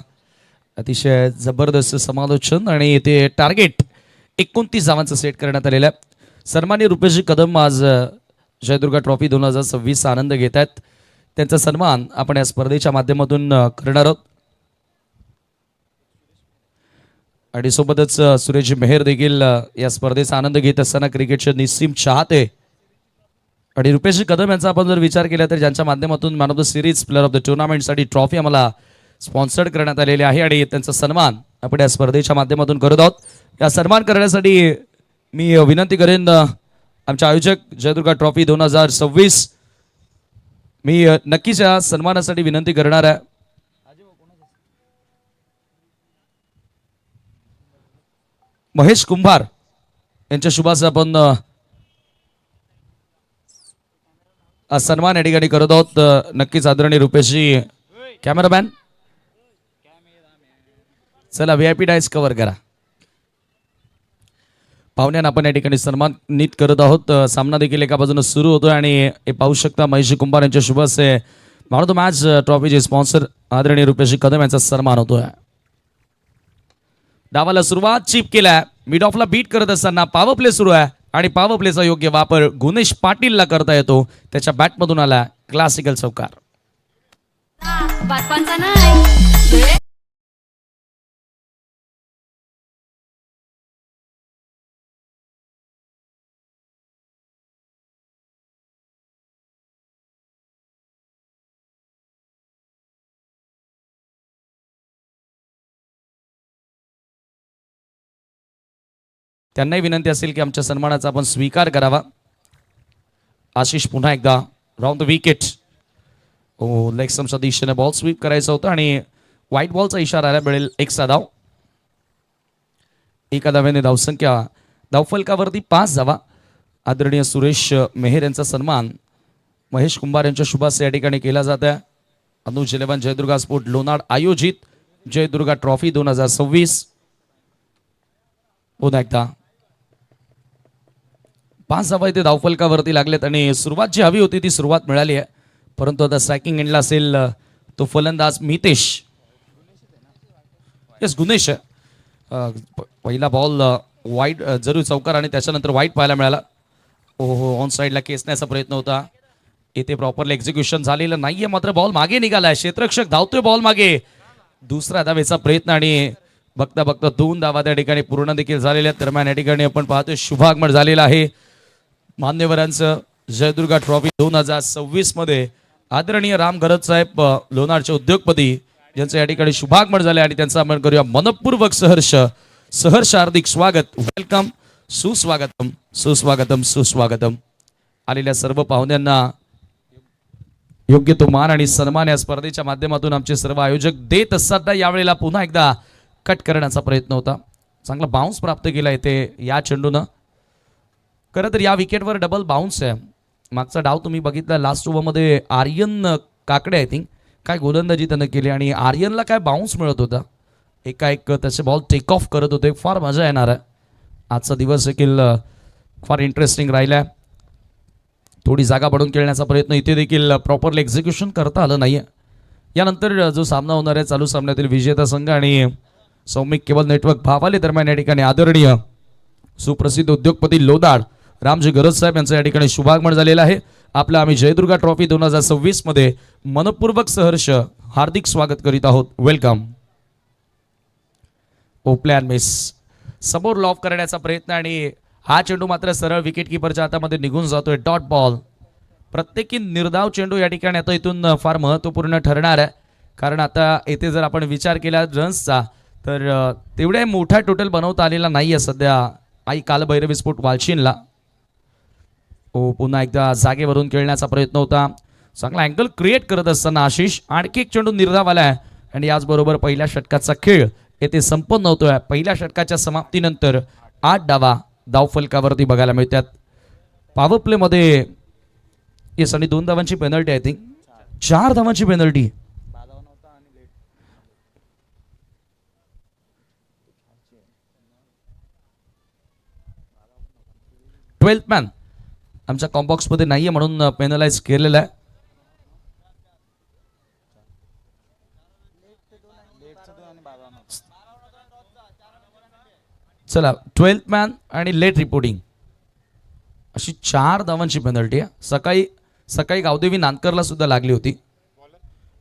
अतिशय जबरदस्त समालोचन आणि इथे टार्गेट 29 धावांचं सेट करण्यात आलेलं आहे. सन्मानी रुपेश कदम आज जयदुर्गा ट्रॉफी 2026 आनंद घेत आहेत. त्यांचा सन्मान आपण या स्पर्धेच्या माध्यमातून करणार आहोत. आणि सोबतच सुरेश मेहर देखील या स्पर्धेचा आनंद घेत असताना क्रिकेटचे निस्सीम चाहते. आणि रुपेश कदम यांचा आपण जर विचार केला तर ज्यांच्या माध्यमातून man of the series player of the टुर्नामेंटसाठी ट्रॉफी आम्हाला स्पॉन्सर्ड करण्यात आलेली आहे आणि त्यांचा सन्मान आपण या स्पर्धेच्या माध्यमातून करत आहोत. या सन्मान करण्यासाठी मी विनंती करेन आमचे आयोजक जयदुर्गा ट्रॉफी 2026 मी नक्कीच या सन्मानासाठी विनंती करणार आहे. महेश कुंभार यांच्या शुभास आपण सन्मान या ठिकाणी करत आहोत. नक्कीच आदरणीय रुपेशजी कॅमेरामॅन चला VIP डायस कव्हर करा. पाहुण्यांना आपण या ठिकाणी सन्मानित करत आहोत. सामना देखील एका बाजूने सुरू होतोय आणि हे पाहू शकता महेश कुंभार यांच्या शुभ हस्ते मॅन ऑफ द मॅच ट्रॉफीचे स्पॉन्सर आदरणीय रुपेश कदम यांचा सन्मान होतोय. डावाला सुरुवात चीप केलाय. मिड ऑफला बीट करत असताना पॉवर प्ले सुरू आहे आणि पॉवर प्लेचा योग्य वापर गुणेश पाटीलला करता येतो. त्याच्या बॅटमधून आला क्लासिकल चौकार. त्यांनाही विनंती असेल की आमच्या सन्मानाचा आपण स्वीकार करावा. आशिष पुन्हा एकदा राऊंड द विकेट. लेग स्टंपच्या दिशेने बॉल स्वीप करायचा होता आणि व्हाईट बॉलचा इशारा आला. मिळेल एक धाव. एका धाव्याने धावसंख्या धावफलकावरती 5 धावा. आदरणीय सुरेश मेहर यांचा सन्मान महेश कुंभार यांच्या शुभास या ठिकाणी केला जात आहे. अनुज 11 जयदुर्गा स्पोर्ट लोणाड आयोजित जयदुर्गा ट्रॉफी 2026 पुन्हा एकदा 5 धावा इथे धावफलकावरती लागलेत आणि सुरुवात जी हवी होती ती सुरुवात मिळाली आहे. परंतु आता स्ट्रायकिंग एंडला असेल तो फलंदाज मितेश. येस गुणेश. पहिला बॉल वाईट जरूर चौकार आणि त्याच्यानंतर वाईट पाहायला मिळाला. हो ऑन साईडला खेचण्याचा प्रयत्न होता. इथे प्रॉपरली एक्झिक्युशन झालेलं नाहीये. मात्र बॉल मागे निघालाय. क्षेत्ररक्षक धावतोय बॉल मागे. दुसरा धावेचा प्रयत्न आणि बघता बघता 2 धावा त्या ठिकाणी पूर्ण देखील झालेल्या आहेत. दरम्यान या ठिकाणी आपण पाहतोय शुभागमन झालेला आहे मान्यवरांचं जयदुर्गा ट्रॉफी 2026 मध्ये आदरणीय राम गरज साहेब लोणारचे उद्योगपती ज्यांचं या ठिकाणी शुभागमन झाले आणि त्यांचं आपण करूया मनपूर्वक सहर्ष हार्दिक स्वागत. वेलकम, सुस्वागतम सुस्वागतम सुस्वागतम. आलेल्या सर्व पाहुण्यांना योग्य तो मान आणि सन्मान या स्पर्धेच्या माध्यमातून आमचे सर्व आयोजक देत असताना यावेळेला पुन्हा एकदा कट करण्याचा प्रयत्न होता. चांगला बाउन्स प्राप्त केला इथे या चेंडूनं. खरं तर या विकेटवर डबल बाउन्स आहे. मागचा डाव तुम्ही बघितला लास्ट ओव्हरमध्ये आर्यन काकडे आय थिंक काय गोलंदाजी त्यानं केली आणि आर्यनला काय बाउन्स मिळत होता. एकाएक त्याचे बॉल टेक ऑफ करत होते. फार मजा येणार आहे. आजचा दिवस देखील फार इंटरेस्टिंग राहिला आहे. थोडी जागा पडून खेळण्याचा प्रयत्न इथे देखील प्रॉपरली एक्झिक्युशन करता आलं नाही आहे. यानंतर जो सामना होणार आहे चालू सामन्यातील विजेता संघ आणि सौमिक केबल नेटवर्क भावाले दरम्यान या ठिकाणी आदरणीय सुप्रसिद्ध उद्योगपती लोदाड रामजी गरज साहेब यांचं या ठिकाणी शुभागमन झालेलं आहे. आपलं आम्ही जयदुर्गा ट्रॉफी 2026 मध्ये मनपूर्वक सहर्ष हार्दिक स्वागत करीत आहोत. वेलकम. ओप्लॅन मिस समोर लॉफ करण्याचा प्रयत्न आणि हा चेंडू मात्र सरळ विकेट किपरच्या हातामध्ये निघून जातोय. Dot ball. प्रत्येकी निर्धाव चेंडू या ठिकाणी आता इथून फार महत्त्वपूर्ण ठरणार आहे. कारण आता येथे जर आपण विचार केला रन्सचा तर तेवढ्या मोठा टोटल बनवता आलेला नाही आहे सध्या आई कालभैरवी स्फोट वालशीनला. पुन्हा एकदा जागेवरून खेळण्याचा प्रयत्न होता. चांगला अँगल क्रिएट करत असताना आशिष आणखी एक चेंडू निर्धाव आला आहे आणि याचबरोबर पहिल्या षटकाचा खेळ येथे संपन्न होतोय. पहिल्या षटकाच्या समाप्तीनंतर 8 डावा धावफलकावरती बघायला मिळतात. पॉवर प्लेमध्ये येस आणि 2 धावांची पेनल्टी आय थिंक 4 धावांची पेनल्टी. ट्वेल्थ मॅन आमच्या कॉम्बॉक्समध्ये नाहीये म्हणून पेनलाइज केलेला आहे. चला 12th मॅन आणि लेट रिपोर्टिंग अशी 4 धावांची पेनल्टी आहे. सकाळी सकाळी गावदेवी नानकरला सुद्धा लागली होती.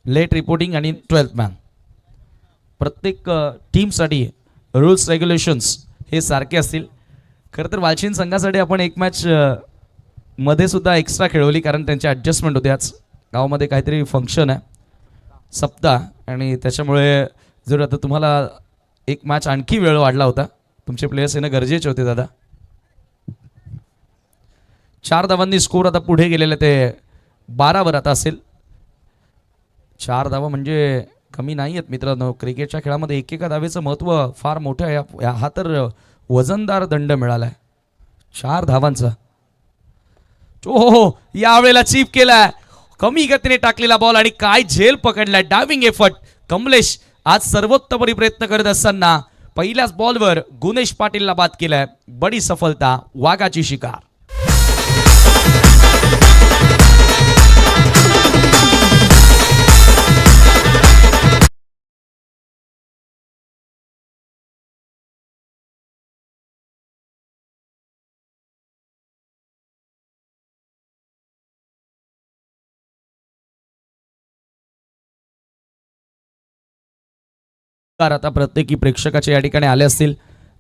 लेट रिपोर्टिंग आणि 12th मॅन प्रत्येक टीमसाठी रूल्स रेग्युलेशन्स हे सारखे असतील. खरं तर वालशीन संघासाठी आपण एक मॅच मध्ये सुद्धा एक्स्ट्रा खेळवली कारण त्यांची ॲडजस्टमेंट होते. आज गावामध्ये काहीतरी फंक्शन आहे सप्ताह आणि त्याच्यामुळे जर आता तुम्हाला एक मॅच आणखी वेळ वाढला होता. तुमचे प्लेयर्स येणं गरजेचे होते दादा. 4 धावांनी स्कोर आता पुढे गेलेले ते 12वर आता असेल. 4 धावा म्हणजे कमी नाही आहेत मित्रांनो. क्रिकेटच्या खेळामध्ये एकेका धावेचं महत्त्व फार मोठं आहे. हा तर वजनदार दंड मिळाला आहे 4 धावांचा. हो यावेळेला चीप केलाय. कमी गतीने टाकलेला बॉल आणि काय झेल पकडलाय. डायव्हिंग एफर्ट कमलेश आज सर्वोत्तपरी प्रयत्न करत असताना पहिल्याच बॉलवर गुणेश पाटीलला बाद केलाय. बडी सफलता, वाघाची शिकार. आता प्रत्येकी प्रेक्षकाचे या ठिकाणी आले असतील.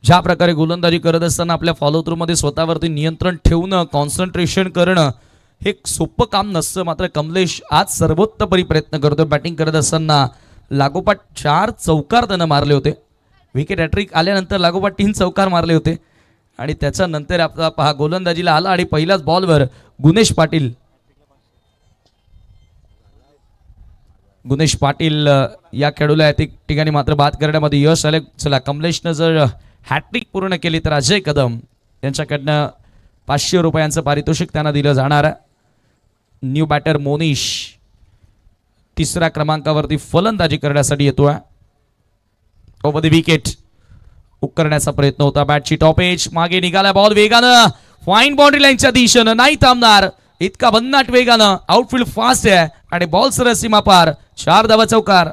ज्या प्रकारे गोलंदाजी करत असताना आपल्या फॉलो थ्रू मध्ये स्वतःवरती नियंत्रण ठेवणं, कॉन्सन्ट्रेशन करणं हे सोपं काम नसतं. मात्र कमलेश आज सर्वोत्तपरी प्रयत्न करतोय. बॅटिंग करत असताना लागोपाठ 4 चौकार त्यानं मारले होते. विकेट हॅट्रिक आल्यानंतर लागोपाठ 3 चौकार मारले होते आणि त्याच्यानंतर आपला हा गोलंदाजीला आला आणि पहिल्याच बॉलवर गुणेश पाटील या खेळूला या ठिकाणी मात्र बाद करण्यामध्ये यश आले. चला कमलेशनं जर हॅट्रिक पूर्ण केली तर अजय कदम यांच्याकडनं 500 रुपयांचं पारितोषिक त्यांना दिलं जाणार आहे. न्यू बॅटर मोनिश 3ऱ्या क्रमांकावरती फलंदाजी करण्यासाठी येतोय. ओव्हर द विकेट करण्याचा प्रयत्न होता. बॅटची टॉप एज मागे निघाला बॉल वेगानं फाईन बाउंड्री लाईनच्या दिशेनं नाही थांबणार. इतका भन्नाट वेगानं आउटफील्ड फास्ट आहे आणि बॉल सरळ सीमा पार. 4 धावा चौकार.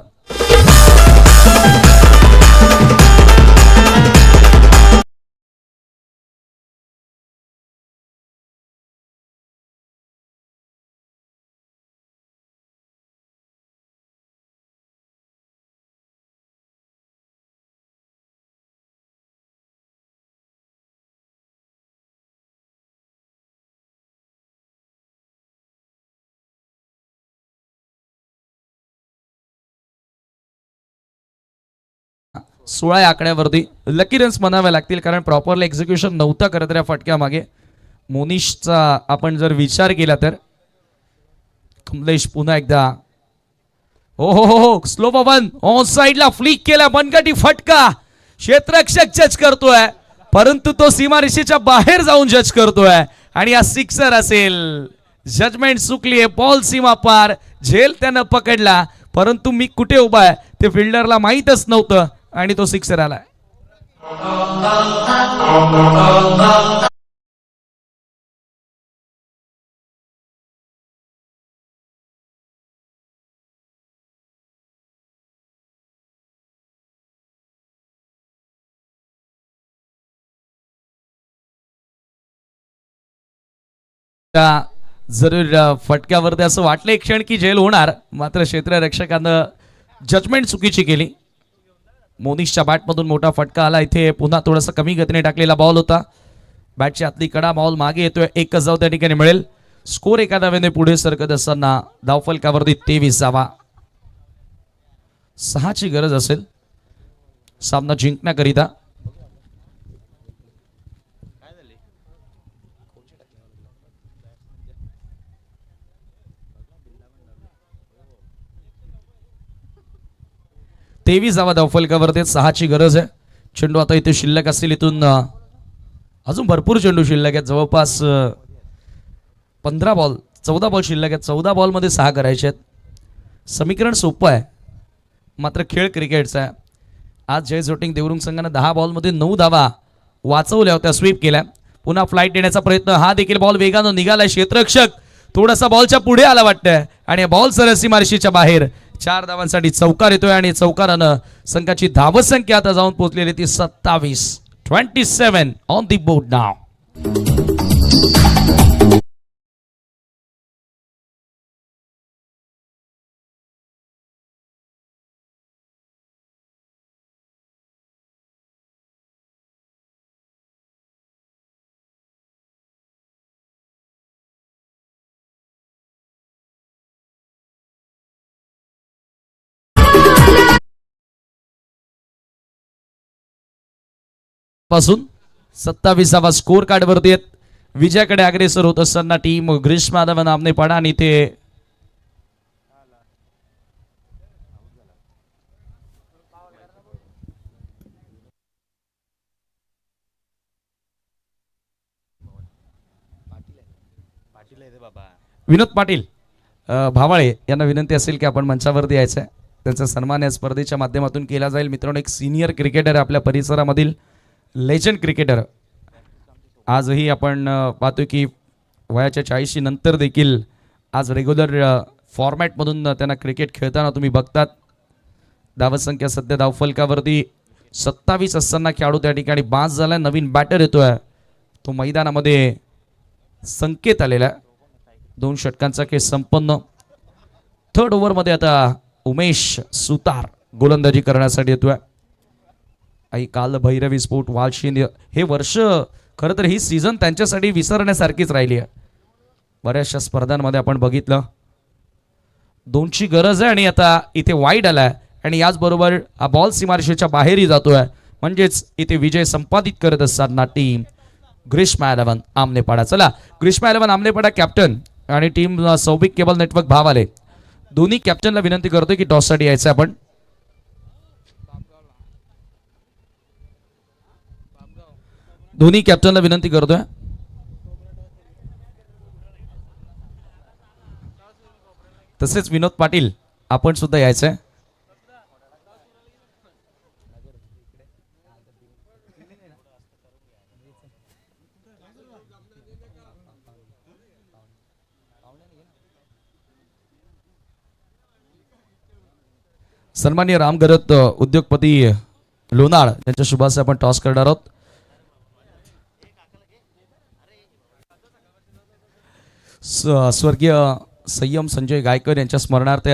16 या आकड्यावरती लकी रन्स म्हणावे लागतील, कारण प्रॉपरली एक्झिक्युशन नव्हतं करत या फटक्यामागे. मोनिशचा आपण जर विचार केला तर कमलेश पुन्हा एकदा हो हो हो हो स्लो पवन ऑन साइडला फ्लिक केला, बनगटी फटका. क्षेत्ररक्षक जज करतोय, परंतु तो सीमारेषेच्या बाहेर जाऊन जज करतोय आणि हा सिक्सर असेल. जजमेंट चुकली आहे, बॉल सीमा पार. झेल त्यानं पकडला, परंतु मी कुठे उभा आहे ते फिल्डरला माहीतच नव्हतं आणि तो सिक्सर आलाय. जरूर फटक्यावरती असं वाटलं एक क्षण की झेल होणार, मात्र क्षेत्ररक्षकानं जजमेंट चुकीची केली. मोनिशच्या बॅटमधून मोठा फटका आला. इथे पुन्हा थोडासा कमी गतीने टाकलेला बॉल होता. बॅटची आतली कडा, बॉल मागे येतोय. एकच धाव त्या ठिकाणी मिळेल. स्कोर एका धावेने पुढे सरकत असताना धावफलकावरती 23 धावा. 6ची गरज असेल सामना जिंकण्याकरिता. तेवीस धावा धावफलकावरती, 6ची गरज आहे. चेंडू आता इथे शिल्लक असतील, इथून अजून भरपूर चेंडू शिल्लक आहेत. जवळपास 14 बॉल शिल्लक आहेत. 14 बॉलमध्ये 6 करायचे आहेत. समीकरण सोपं आहे, मात्र खेळ क्रिकेटचा आहे. आज जय जोटिंग देवरुंग संघानं 10 बॉलमध्ये 9 धावा वाचवल्या होत्या, स्वीप केल्या. पुन्हा फ्लाईट येण्याचा प्रयत्न, हा देखील बॉल वेगानं निघालाय. क्षेत्ररक्षक थोडासा बॉलच्या पुढे आला वाटतंय आणि बॉल सरसी मार्शीच्या बाहेर. 4 धावांसाठी चौकार येतोय आणि चौकारानं संघाची धावसंख्या आता जाऊन पोहोचलेली ती 27. 27 ऑन दी बोर्ड नाव. पासून 27वा स्कोर कार्ड वरती आहेत. विजयाकडे अग्रेसर होत असताना टीम ग्रीष्म यादव नामने पडा आणि ते विनोद पाटील भावाळे यांना विनंती असेल की आपण मंचावरती यायचं आहे. त्यांचा सन्मान या स्पर्धेच्या माध्यमातून केला जाईल. मित्रांनो, एक सिनियर क्रिकेटर आपल्या परिसरामधील लेजंड क्रिकेटर. आजही आपण पाहतो की वयाच्या 40शी नंतर देखील आज रेग्युलर फॉर्मॅटमधून त्यांना क्रिकेट खेळताना तुम्ही बघतात. धावसंख्या सध्या धावफलकावरती 27 असताना खेळाडू त्या ठिकाणी बाद झालाय. नवीन बॅटर येतोय, तो मैदानामध्ये संकेत आलेला आहे. 2 षटकांचा खेळ संपन्न. 3rd ओव्हरमध्ये आता उमेश सुतार गोलंदाजी करण्यासाठी येतोय. आई काल भैरवी स्फोट, वालशिंद, हे वर्ष खरं तर ही सीझन त्यांच्यासाठी विसरण्यासारखीच राहिली आहे. बऱ्याचशा स्पर्धांमध्ये आपण बघितलं 2ची गरज आहे आणि आता इथे वाईड आलाय आणि याचबरोबर हा बॉल सीमारेषेच्या बाहेरही जातोय. म्हणजेच इथे विजय संपादित करत असताना टीम ग्रीष्म 11 आमनेपाडा. चला, ग्रीष्म 11 आमनेपाडा कॅप्टन आणि टीम सौभिक केबल नेटवर्क भावाले दोन्ही कॅप्टनला विनंती करतोय की टॉससाठी यायचं. आपण दोन्ही कॅप्टनला विनंती करतोय. तसेच विनोद पाटील आपण सुद्धा यायचंय. सन्माननीय रामगरत उद्योगपती लोणाळ यांच्या शुभासे आपण टॉस करणार आहोत. स्वर्गीय संयम संजय गायकर यांच्या स्मरणार्थ या